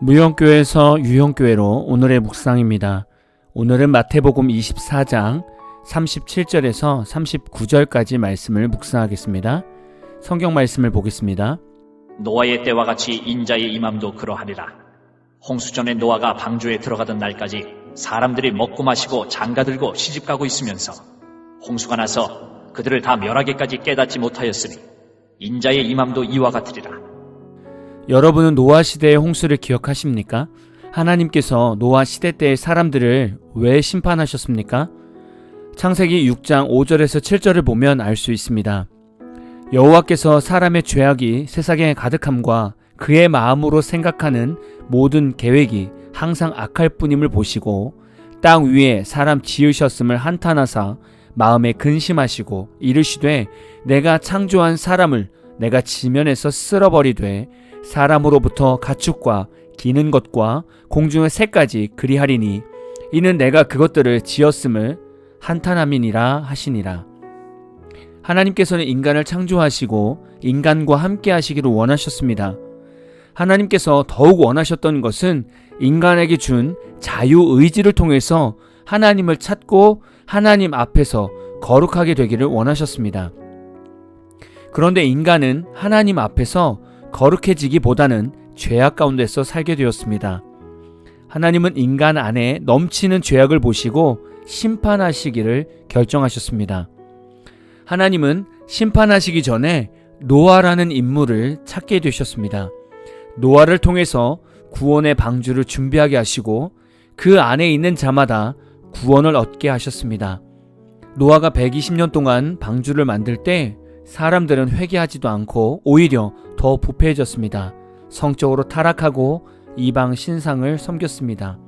무용교회에서 유용교회로 오늘의 묵상입니다. 오늘은 마태복음 24장 37절에서 39절까지 말씀을 묵상하겠습니다. 성경 말씀을 보겠습니다. 노아의 때와 같이 인자의 임함도 그러하리라. 홍수 전에 노아가 방주에 들어가던 날까지 사람들이 먹고 마시고 장가들고 시집가고 있으면서 홍수가 나서 그들을 다 멸하기까지 깨닫지 못하였으니 인자의 임함도 이와 같으리라. 여러분은 노아 시대의 홍수를 기억하십니까? 하나님께서 노아 시대 때의 사람들을 왜 심판하셨습니까? 창세기 6장 5절에서 7절을 보면 알 수 있습니다. 여호와께서 사람의 죄악이 세상에 가득함과 그의 마음으로 생각하는 모든 계획이 항상 악할 뿐임을 보시고 땅 위에 사람 지으셨음을 한탄하사 마음에 근심하시고 이르시되 내가 창조한 사람을 내가 지면에서 쓸어버리되 사람으로부터 가축과 기는 것과 공중의 새까지 그리하리니 이는 내가 그것들을 지었음을 한탄함이니라 하시니라. 하나님께서는 인간을 창조하시고 인간과 함께 하시기를 원하셨습니다. 하나님께서 더욱 원하셨던 것은 인간에게 준 자유의지를 통해서 하나님을 찾고 하나님 앞에서 거룩하게 되기를 원하셨습니다. 그런데 인간은 하나님 앞에서 거룩해지기보다는 죄악 가운데서 살게 되었습니다. 하나님은 인간 안에 넘치는 죄악을 보시고 심판하시기를 결정하셨습니다. 하나님은 심판하시기 전에 노아라는 인물을 찾게 되셨습니다. 노아를 통해서 구원의 방주를 준비하게 하시고 그 안에 있는 자마다 구원을 얻게 하셨습니다. 노아가 120년 동안 방주를 만들 때 사람들은 회개하지도 않고 오히려 더 부패해졌습니다. 성적으로 타락하고 이방 신상을 섬겼습니다.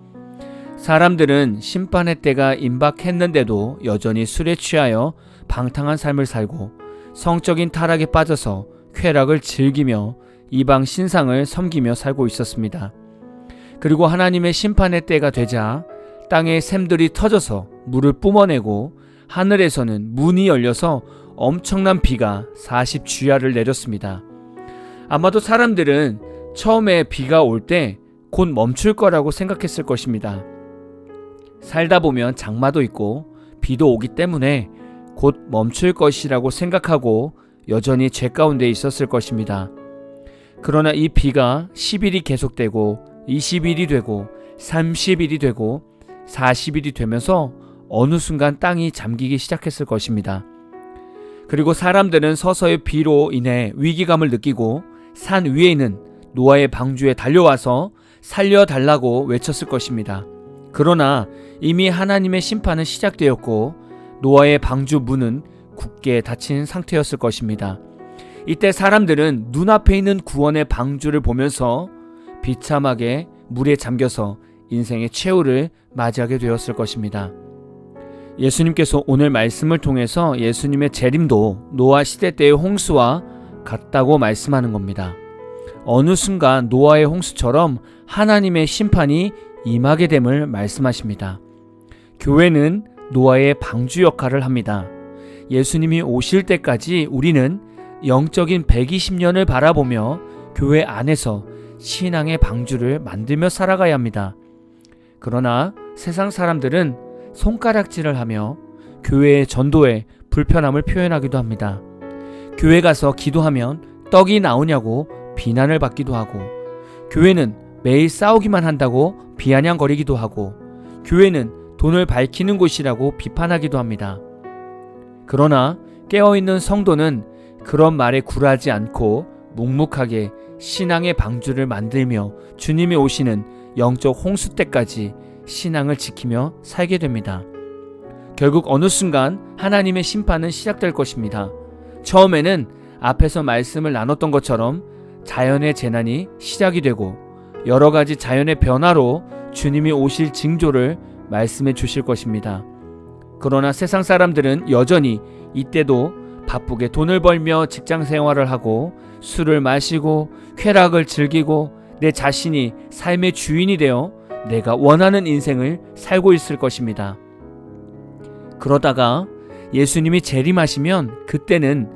사람들은 심판의 때가 임박했는데도 여전히 술에 취하여 방탕한 삶을 살고 성적인 타락에 빠져서 쾌락을 즐기며 이방 신상을 섬기며 살고 있었습니다. 그리고 하나님의 심판의 때가 되자 땅에 샘들이 터져서 물을 뿜어내고 하늘에서는 문이 열려서 엄청난 비가 40주야를 내렸습니다. 아마도 사람들은 처음에 비가 올 때 곧 멈출 거라고 생각했을 것입니다. 살다 보면 장마도 있고 비도 오기 때문에 곧 멈출 것이라고 생각하고 여전히 죄 가운데 있었을 것입니다. 그러나 이 비가 10일이 계속되고 20일이 되고 30일이 되고 40일이 되면서 어느 순간 땅이 잠기기 시작했을 것입니다. 그리고 사람들은 서서히 비로 인해 위기감을 느끼고 산 위에 있는 노아의 방주에 달려와서 살려달라고 외쳤을 것입니다. 그러나 이미 하나님의 심판은 시작되었고 노아의 방주 문은 굳게 닫힌 상태였을 것입니다. 이때 사람들은 눈앞에 있는 구원의 방주를 보면서 비참하게 물에 잠겨서 인생의 최후를 맞이하게 되었을 것입니다. 예수님께서 오늘 말씀을 통해서 예수님의 재림도 노아 시대 때의 홍수와 같다고 말씀하는 겁니다. 어느 순간 노아의 홍수처럼 하나님의 심판이 임하게 됨을 말씀하십니다. 교회는 노아의 방주 역할을 합니다. 예수님이 오실 때까지 우리는 영적인 120년을 바라보며 교회 안에서 신앙의 방주를 만들며 살아가야 합니다. 그러나 세상 사람들은 손가락질을 하며 교회의 전도에 불편함을 표현하기도 합니다. 교회 가서 기도하면 떡이 나오냐고 비난을 받기도 하고, 교회는 매일 싸우기만 한다고 비아냥거리기도 하고, 교회는 돈을 밝히는 곳이라고 비판하기도 합니다. 그러나 깨어있는 성도는 그런 말에 굴하지 않고 묵묵하게 신앙의 방주를 만들며 주님이 오시는 영적 홍수 때까지 신앙을 지키며 살게 됩니다. 결국 어느 순간 하나님의 심판은 시작될 것입니다. 처음에는 앞에서 말씀을 나눴던 것처럼 자연의 재난이 시작이 되고 여러 가지 자연의 변화로 주님이 오실 징조를 말씀해 주실 것입니다. 그러나 세상 사람들은 여전히 이때도 바쁘게 돈을 벌며 직장 생활을 하고 술을 마시고 쾌락을 즐기고 내 자신이 삶의 주인이 되어 내가 원하는 인생을 살고 있을 것입니다. 그러다가 예수님이 재림하시면 그때는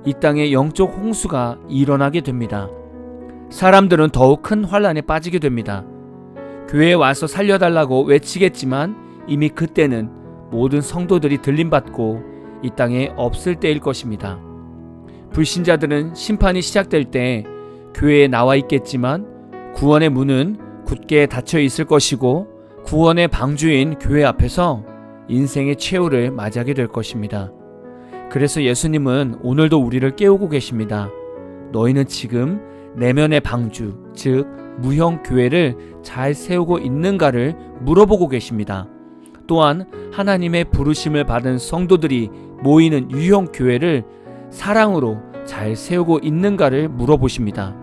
이 땅에 영적 홍수가 일어나게 됩니다. 사람들은 더욱 큰 환란에 빠지게 됩니다. 교회에 와서 살려달라고 외치겠지만 이미 그때는 모든 성도들이 들림받고 이 땅에 없을 때일 것입니다. 불신자들은 심판이 시작될 때 교회에 나와 있겠지만 구원의 문은 굳게 닫혀 있을 것이고 구원의 방주인 교회 앞에서 인생의 최후를 맞이하게 될 것입니다. 그래서 예수님은 오늘도 우리를 깨우고 계십니다. 너희는 지금 내면의 방주, 즉 무형 교회를 잘 세우고 있는가를 물어보고 계십니다. 또한 하나님의 부르심을 받은 성도들이 모이는 유형 교회를 사랑으로 잘 세우고 있는가를 물어보십니다.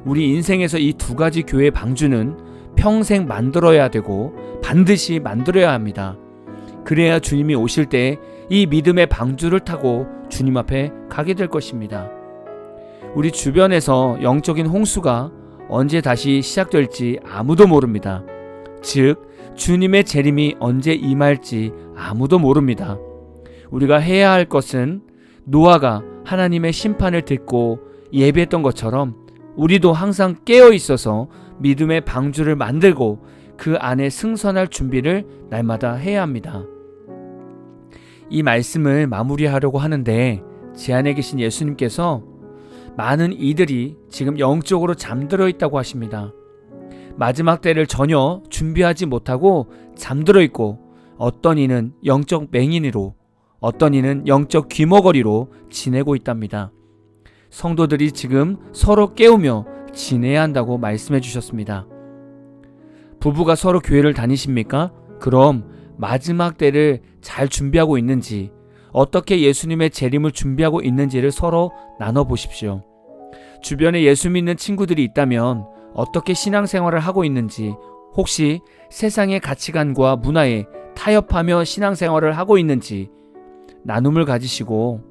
우리 인생에서 이 두 가지 교회 방주는 평생 만들어야 되고 반드시 만들어야 합니다. 그래야 주님이 오실 때 이 믿음의 방주를 타고 주님 앞에 가게 될 것입니다. 우리 주변에서 영적인 홍수가 언제 다시 시작될지 아무도 모릅니다. 즉 주님의 재림이 언제 임할지 아무도 모릅니다. 우리가 해야 할 것은 노아가 하나님의 심판을 듣고 예비했던 것처럼 우리도 항상 깨어 있어서 믿음의 방주를 만들고 그 안에 승선할 준비를 날마다 해야 합니다. 이 말씀을 마무리하려고 하는데 제 안에 계신 예수님께서 많은 이들이 지금 영적으로 잠들어 있다고 하십니다. 마지막 때를 전혀 준비하지 못하고 잠들어 있고 어떤 이는 영적 맹인으로 어떤 이는 영적 귀머거리로 지내고 있답니다. 성도들이 지금 서로 깨우며 지내야 한다고 말씀해 주셨습니다. 부부가 서로 교회를 다니십니까? 그럼 마지막 때를 잘 준비하고 있는지, 어떻게 예수님의 재림을 준비하고 있는지를 서로 나눠보십시오. 주변에 예수 믿는 친구들이 있다면 어떻게 신앙생활을 하고 있는지, 혹시 세상의 가치관과 문화에 타협하며 신앙생활을 하고 있는지 나눔을 가지시고,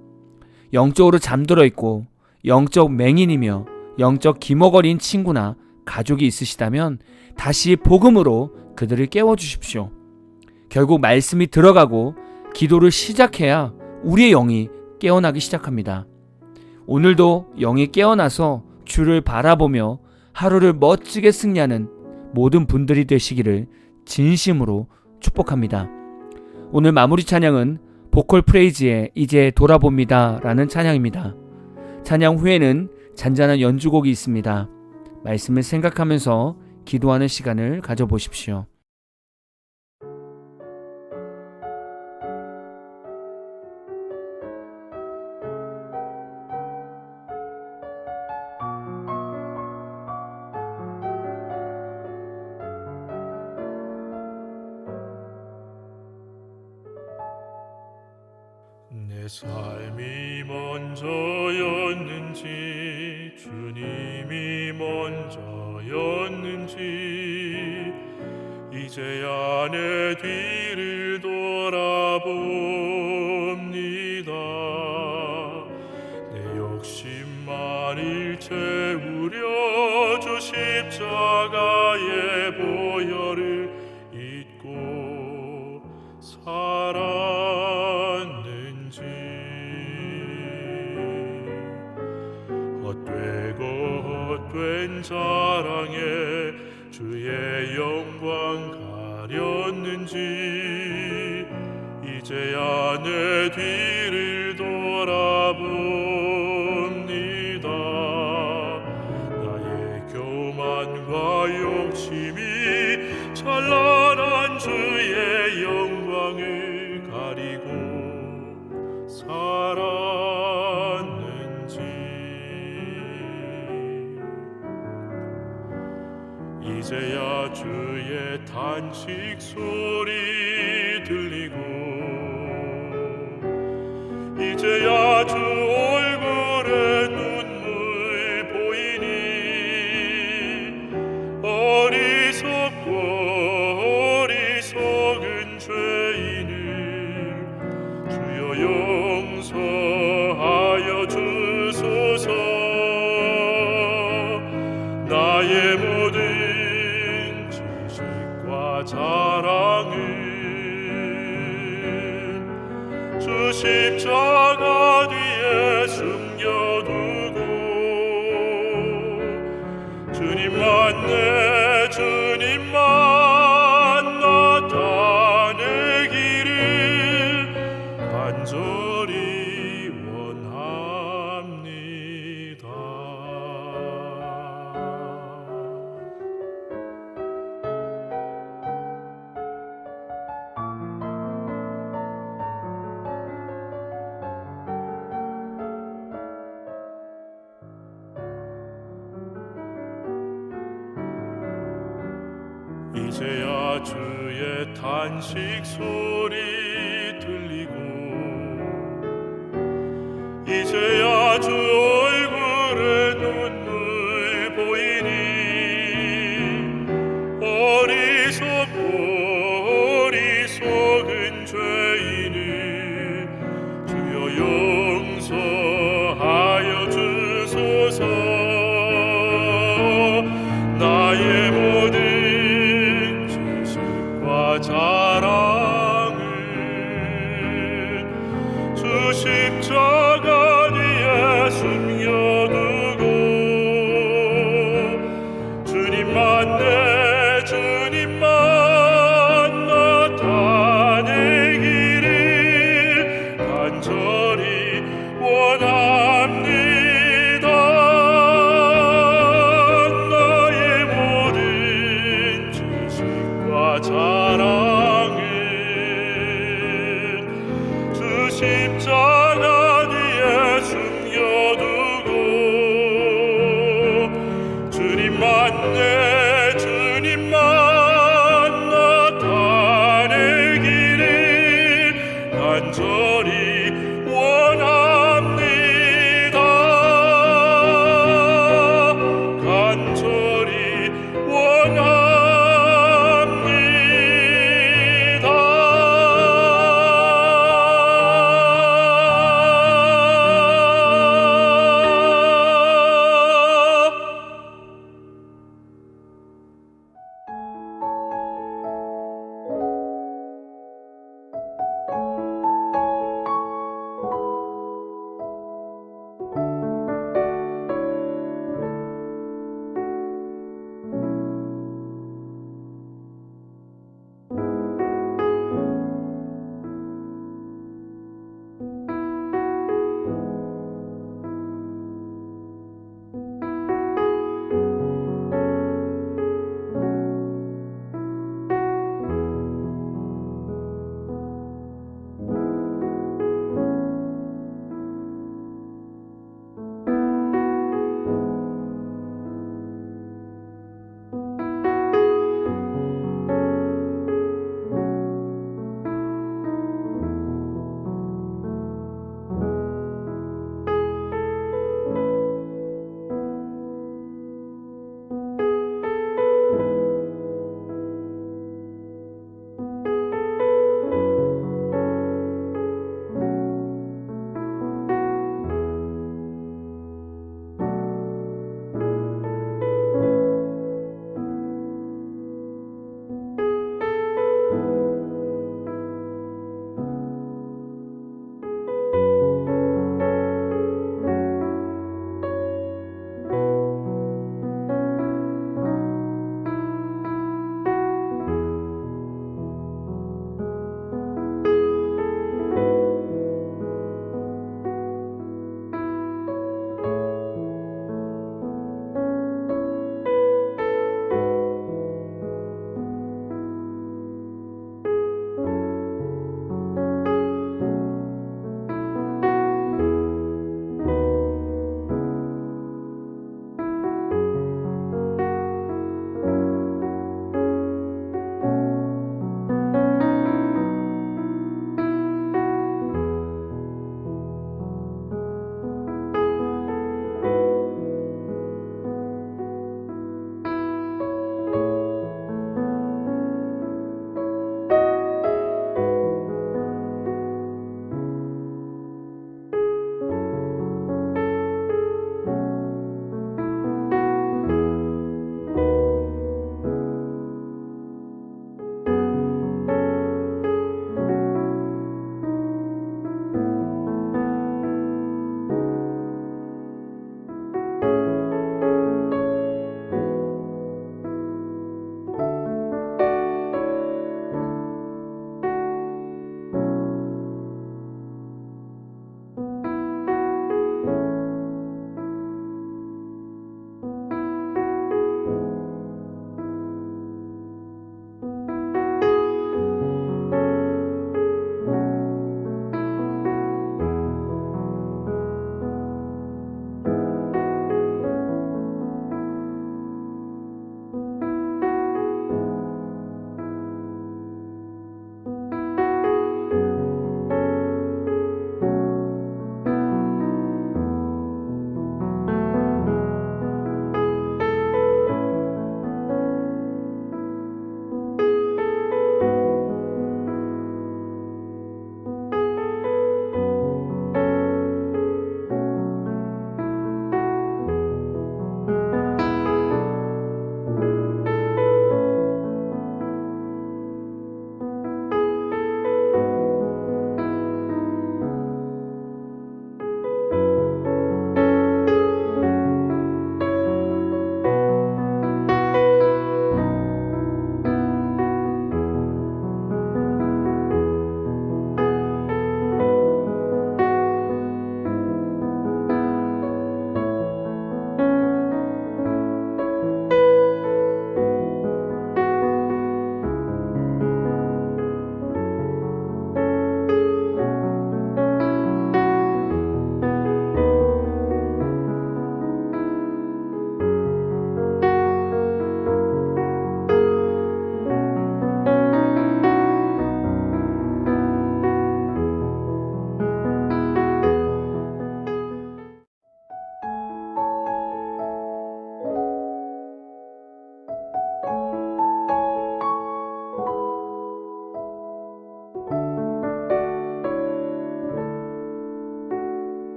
영적으로 잠들어 있고 영적 맹인이며 영적 기머거리인 친구나 가족이 있으시다면 다시 복음으로 그들을 깨워주십시오. 결국 말씀이 들어가고 기도를 시작해야 우리의 영이 깨어나기 시작합니다. 오늘도 영이 깨어나서 주를 바라보며 하루를 멋지게 승리하는 모든 분들이 되시기를 진심으로 축복합니다. 오늘 마무리 찬양은 보컬 프레이즈의 이제 돌아봅니다 라는 찬양입니다. 찬양 후에는 잔잔한 연주곡이 있습니다. 말씀을 생각하면서 기도하는 시간을 가져보십시오. 내 삶이 먼저였는지 주님이 먼저였는지 이제야 내 뒤를 돌아봅니다. 내 욕심만을 채우려 주 십자가의 보혈을 잊고 살았는지 헛되고 헛된 자랑에 주의 영광 가렸는지 이제야 내 뒤를 돌아봅니다. 나의 교만과 욕심이 찬란한 주의 영광을 가리고 살았는지 이제야 주의 탄식 소리 들리고 이제야 주 얼굴에 눈물 보이니 어리석고 어리석은 죄인을 주여 용서하여 주소서. 나의 모든 지식과 자랑을 주 십자가 뒤에 숨겨두고 간절히 원합니다. 이제야 주의 탄식 소리 들리고 이제야 주 얼굴에 눈물 보이니 어리석은 죄인을 주여 용서하여 주소서. 나의 모든 죄식과 자랑은 주 십자가 뒤에 숨겨두고 주님만 나타내기를 간절히 원합니다. 나의 모든 죄식과 자랑은 주 십자가